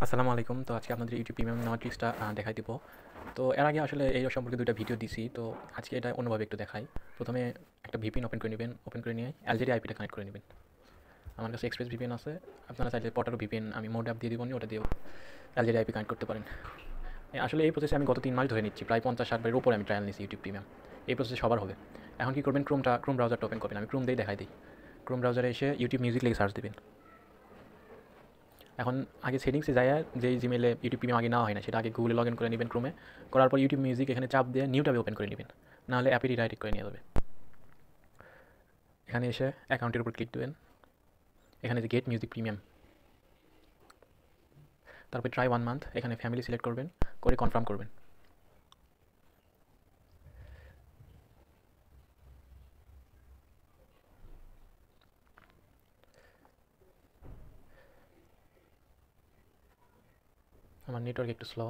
আসসালামু আলাইকুম। তো আজকে আপনাদের ইউটিউব প্রিমিয়াম নেওয়ার ট্রিক্সটা দেখাই দিব। তো এর আগে আসলে এই সম্পর্কে ২ টা ভিডিও দিছি। তো আজকে এটা অন্যভাবে একটু দেখাই। প্রথমে একটা ভিপিএন ওপেন করে নিবেন। ওপেন করে নিয়ে এলজেডি আইপিটা কানেক্ট করে নিবেন। আমার কাছে এক্সপ্রেস ভিপিএন আছে। আপনারা চাইলে পটারো ভিপিএন আমি মোড অ্যাপ দিয়ে দিবনি, ওটা দিয়েও এলজেডি আইপি কানেক্ট করতে পারেন। আসলে এই প্রসেসে আমি গত ৩ মাস ধরে নিচ্ছি। প্রায় ৫০-৬০ বারের উপরে আমি ট্রায়াল নিচ্ছি ইউটিউব প্রিমিয়াম। এই প্রসেস সবার হবে। এখন কি করবেন, ক্রোম ব্রাউজারটা ওপেন করবেন। আমি ক্রোম দিয়েই দেখাই দিই। ক্রোম ব্রাউজারে এসে ইউটিউব মিউজিক লিখে সার্চ দিবেন। এখন আগে সেটিংসে যায়, যেই জিমেলে ইউটিউব প্রিমিয়াম আগে নেওয়া হয় না সেটা আগে গুগলে লগ ইন করে নেবেন ক্রোমে। করার পর ইউটিউব মিউজিক এখানে চাপ দিয়ে নিউ ট্যাবে ওপেন করে নেবেন, নাহলে অ্যাপে রিডাইরেক্ট করে নিয়ে যাবে। এখানে এসে অ্যাকাউন্টের উপর ক্লিক দেবেন। এখানে যে গেট মিউজিক প্রিমিয়াম, তারপর ট্রাই 1 মান্থ, এখানে ফ্যামিলি সিলেক্ট করবেন, করে কনফার্ম করবেন। আমার নেটওয়ার্ক একটু স্লো,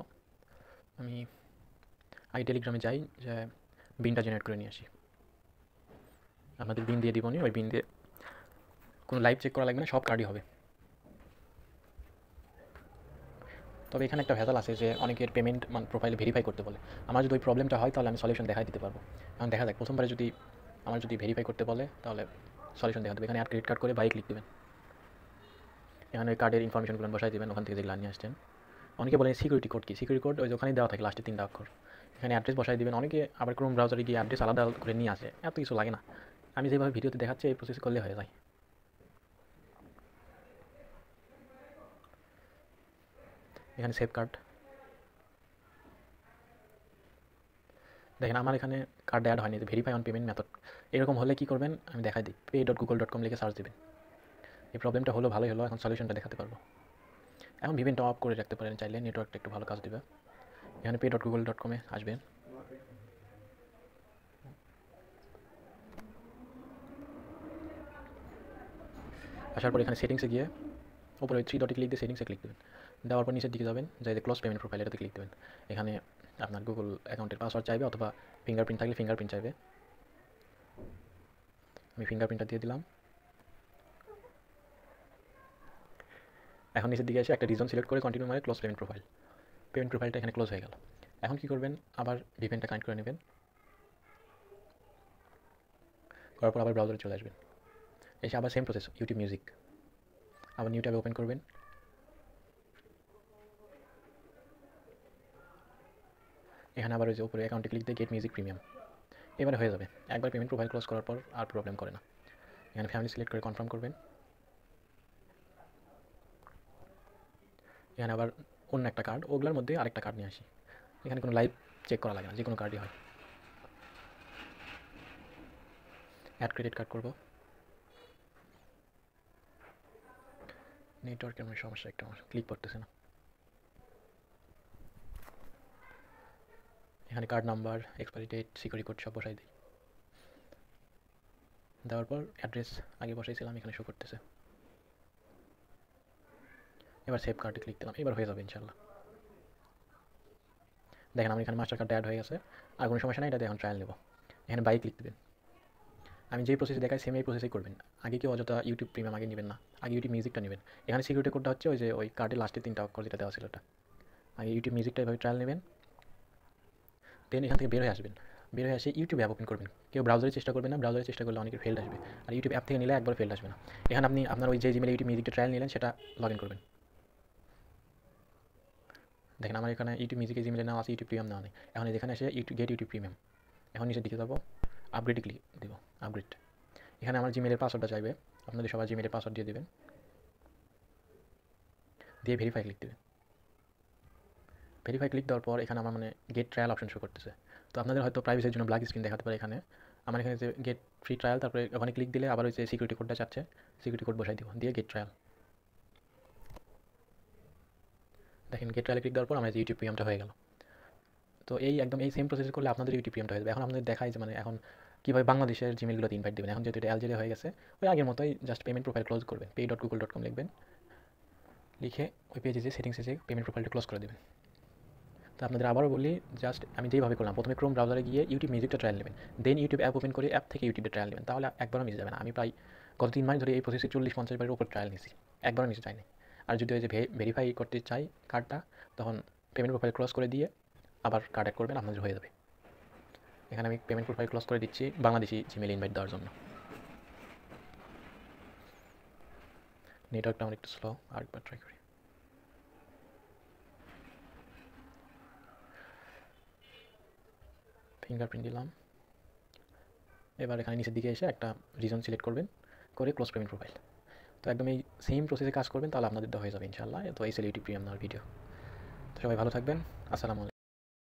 আমি আগে টেলিগ্রামে যাই, যে বিনটা জেনারেট করে নিয়ে আসি। আপনাদের বিন দিয়ে দিবনি, ওই বিন দিয়ে কোনো লাইভ চেক করা লাগবে না, সব কার্ডই হবে। তবে এখানে একটা ভেজাল আছে যে অনেকের পেমেন্ট প্রোফাইলে ভেরিফাই করতে বলে। আমার যদি ওই প্রবলেমটা হয় তাহলে আমি সলিউশন দেখাই দিতে পারবো। এখন দেখা যাক, প্রথমবারে যদি ভেরিফাই করতে বলে তাহলে সলিউশন দেখা দেবে। এখানে অ্যাড ক্রেডিট কার্ড করে বাই ক্লিক দেবেন। এখানে ওই কার্ডের ইনফরমেশনগুলো বসাই দেবেন, ওখান থেকে যেগুলো নিয়ে আসছেন। অনেকে বলেন সিকিউরিটি কোড কি, সিকিউরিটি কোড ওই ওখানেই দেওয়া থাকে লাস্টে 3টা অক্ষর। এখানে অ্যাড্রেস বসাই দেবেন। অনেকে আবার ক্রোম ব্রাউজারে গিয়ে অ্যাড্রেস আলাদা করে নিয়ে আসে, এত কিছু লাগে না। আমি যেভাবে ভিডিওতে দেখাচ্ছি এই প্রসেস করলে হয়ে যায়। এখানে সেভ কার্ড দেখেন, আমার এখানে কার্ড অ্যাড হয়নি, ভেরিফাই অন পেমেন্ট মেথড। এরকম হলে কী করবেন আমি দেখাই দিই। pay.google.com লিখে সার্চ দেবেন। এই প্রবলেমটা হলো, ভালোই হলো, এখন সলিউশনটা দেখাতে পারবো। এখন ভিপিএনটা অফ করে রাখতে পারেন চাইলে, নেটওয়ার্কটা একটু ভালো কাজ দেবে। এখানে pay.google.com আসবেন। আসার পর এখানে সেটিংসে গিয়ে উপরে ওই 3 ডটে ক্লিক দিয়ে সেটিংসে ক্লিক দেবেন। দেওয়ার পর নিচের দিকে যাবেন, যাই ক্লোজ পেমেন্ট প্রোফাইল, এটাতে ক্লিক দেবেন। এখানে আপনার গুগল অ্যাকাউন্টের পাসওয়ার্ড চাইবে, অথবা ফিঙ্গারপ্রিন্ট থাকলে ফিঙ্গারপ্রিন্ট চাইবে। আমি ফিঙ্গারপ্রিন্টটা দিয়ে দিলাম। এখন নিচের দিকে এসে একটা রিজন সিলেক্ট করে কন্টিনিউ মানে ক্লোজ পেমেন্ট প্রোফাইল। পেমেন্ট প্রোফাইলটা এখানে ক্লোজ হয়ে গেল। এখন কী করবেন, আবার ভিপিএনটা কানেক্ট করে নেবেন। করার পর আবার ব্রাউজারে চলে আসবেন। এসে আবার সেম প্রসেস, ইউটিউব মিউজিক, আবার নিউ ট্যাবে ওপেন করবেন। এখানে আবার ওই যে উপরে অ্যাকাউন্টে ক্লিক দিয়ে গেট মিউজিক প্রিমিয়াম, এবারে হয়ে যাবে। একবার পেমেন্ট প্রোফাইল ক্লোজ করার পর আর প্রবলেম করে না। এখানে ফ্যামিলি সিলেক্ট করে কনফার্ম করবেন। এখানে আবার অন্য একটা কার্ড, ওগুলোর মধ্যে আরেকটা কার্ড নিয়ে আসি। এখানে কোনো লাইভ চেক করা লাগে না, যে কোনো কার্ডই হয়। অ্যাড ক্রেডিট কার্ড করবো। নেটওয়ার্কের মধ্যে সমস্যা, একটা আমার ক্লিক করতেছে না। এখানে card number, expiry date, security code সব বসাই দিই। দেওয়ার পর অ্যাড্রেস আগে বসাইছিলাম, এখানে শো করতেছে। এবার সেভ কার্ডে ক্লিক দিলাম, এবার হয়ে যাবে ইনশাল্লাহ। দেখেন আমার এখানে মাস্টার কার্ড অ্যাড হয়ে গেছে। আর কোনো সমস্যা নেই, এটা এখন ট্রায়াল নেব। এখানে বাই ক্লিক দেবেন। আমি যেই প্রসেসে দেখাই সেম এই প্রসেসেই করবেন। আগে কেউ অযথা ইউটিউব প্রিমিয়াম আগে নেবেন না, আগে ইউটিউব মিউজিকটা নেবেন। এখানে সিকিউরিটি কোডটা হচ্ছে ওই যে ওই কার্ডের লাস্টের 3টা অক্ষর যেটা দেওয়া ছিল ওটা। আগে ইউটিউব মিউজিকটা এভাবে ট্রায়াল নেবেন। দেন এখান থেকে বের হয়ে আসবেন। বের হয়ে এসে ইউটিউব অ্যাপ ওপেন করবেন। কেউ ব্রাউজারে চেষ্টা করবেন না, ব্রাউজারে চেষ্টা করলে অনেকের ফেল্ড আসবে। আর ইউটিউব অ্যাপ থেকে নিলে একবার ফেল্ড আসবে না। এখানে আপনি আপনার ওই যে জিমেলে ইউটিউব মিউজিকটা ট্রায়াল নিলেন সেটা লগ ইন করবেন। দেখেন আমার এখানে ইউটিউব মিউজিকের জিমেলে নেওয়া আছে, ইউটিউব প্রিমিয়াম নেওয়া নেই। এখন এখানে এসে গেট ইউটিউব প্রিমিয়াম, এখন নিচের দিকে যাবো, আপগ্রেডে ক্লিক দেবো, আপগ্রেড। এখানে আমার জিমেলের পাসওয়ার্ডটা চাইবে, আপনাদের সবার জিমেলের পাসওয়ার্ড দিয়ে দেবেন, দিয়ে ভেরিফাই ক্লিক দেবেন। ভেরিফাই ক্লিক দেওয়ার পর এখানে আমার গেট ট্রায়াল অপশন শো করতেছে। তো আপনাদের হয়তো প্রাইভেসির জন্য ব্ল্যাক স্ক্রিন দেখাতে পারে। এখানে আমার এখানে যে গেট ফ্রি ট্রায়াল, তারপরে ওখানে ক্লিক দিলে আবার ওই যে সিকিউরিটি কোডটা চাচ্ছে, সিকিউরিটি কোড বসাই দিব, দিয়ে গেট ট্রায়াল। দেখেন গেট ট্রায়ালে ক্লিক দেওয়ার পর আমার যে ইউটিউব প্রিমিয়ামটা হয়ে গেল। তো এই একদম এই সেম প্রসেস করলে আপনাদের ইউটিউব প্রিমিয়ামটা হয়ে যাবে। এখন আপনাদের দেখাই যে এখন কীভাবে বাংলাদেশের জিমেলগুলোতে ইনভাইট দেবেন। এখন যেহেতু এটা এলজেডি হয়ে গেছে, ওই আগের মতোই জাস্ট পেমেন্ট প্রোফাইল ক্লোজ করবেন, pay.google.com লিখবেন, লিখে ওই পেজে যে সেটিংসে যে পেমেন্ট প্রোফাইলটা ক্লোজ করে দেবেন। তো আপনাদের আবারও বলি, জাস্ট আমি যেইভাবে করলাম, প্রথমে ক্রোম ব্রাউজারে গিয়ে ইউটিউব মিউজিকটা ট্রায়াল নেবেন, দেন ইউটিউব অ্যাপ ওপেন করে অ্যাপ থেকে ইউটিউবে ট্রায়াল নেবেন, তাহলে একবারও মিস যাবে না। আমি প্রায় গত 3 মাস ধরে এই প্রসেসে 40-50 বারের উপর ট্রায়াল নিয়েছি, একবারও মিস যায়নি। আর যদি ওই যে ভেরিফাই করতে চাই কার্ডটা, তখন পেমেন্ট প্রোফাইল ক্লোজ করে দিয়ে আবার কার্ড অ্যাড করবেন, আপনাদের হয়ে যাবে। এখানে আমি পেমেন্ট প্রোফাইল ক্লোজ করে দিচ্ছি বাংলাদেশি জিমেল ইনভাইট দেওয়ার জন্য। নেটওয়ার্কটা আমার একটু স্লো, আরেকবার ট্রাই করি। ফিঙ্গারপ্রিন্ট দিলাম। এবার এখানে নিচের দিকে এসে একটা রিজন সিলেক্ট করবেন, করে ক্লোজ পেমেন্ট প্রোফাইল। তো একদম এই সেম প্রসেসে কাজ করবেন, তাহলে আপনাদের হয়ে যাবে ইনশাআল্লাহ। তো এই ছিল ইউটিউব প্রিমিয়াম নেওয়ার ভিডিও। তো সবাই ভালো থাকবেন। আসসালামু আলাইকুম।